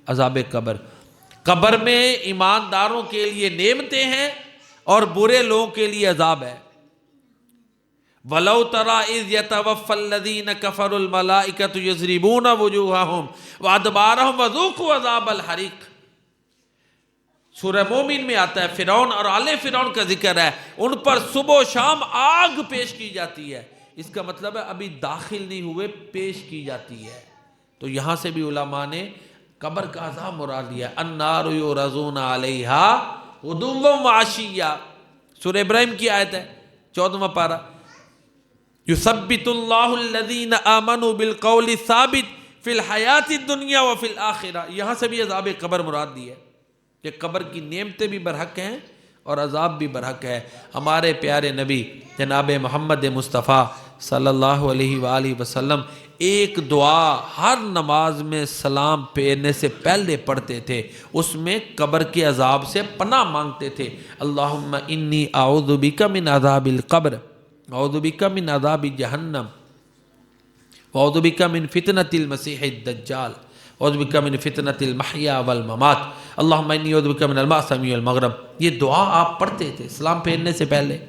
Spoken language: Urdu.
عذاب قبر۔ قبر میں ایمانداروں کے لیے نعمتیں ہیں اور برے لوگوں کے لیے عذاب ہے۔ وَلَوْ تَرَىٰ إِذْ يَتَوَفَّى الَّذِينَ كَفَرُوا الْمَلَائِكَةُ يَضْرِبُونَ وُجُوهَهُمْ وَأَدْبَارَهُمْ وَذُوقُوا عَذَابَ الْحَرِيقِ۔ سورہ مومن میں آتا ہے، فرعون اور آل فرعون کا ذکر ہے، ان پر صبح و شام آگ پیش کی جاتی ہے۔ اس کا مطلب ہے ابھی داخل نہیں ہوئے، پیش کی جاتی ہے۔ تو یہاں سے بھی علماء نے قبر کا عذاب مراد لیا۔ النار یعرضون علیہا غدوا وعشیا، سورہ ابراہیم کی آیت ہے، 14واں پارہ۔ یثبت اللہ الذین آمنوا بالقول الثابت فی الحیات الدنیا وفی الآخرہ، یہاں سے بھی عذاب قبر مراد دی ہے کہ قبر کی نعمتیں بھی برحق ہیں اور عذاب بھی برحق ہے۔ ہمارے پیارے نبی جناب محمد مصطفیٰ صلی اللہ علیہ وآلہ وسلم ایک دعا ہر نماز میں سلام پھیرنے سے پہلے پڑھتے تھے، اس میں قبر کے عذاب سے پناہ مانگتے تھے۔ اللہم انی اعوذ بک من عذاب القبر، اعوذ بک من عذاب جہنم، اعوذ بک من فتنۃ المسیح الدجال، اعوذ بک من فتنۃ المحیا والممات، اللہم انی اعوذ بک من المأثم والمغرم۔ یہ دعا آپ پڑھتے تھے سلام پھیرنے سے پہلے۔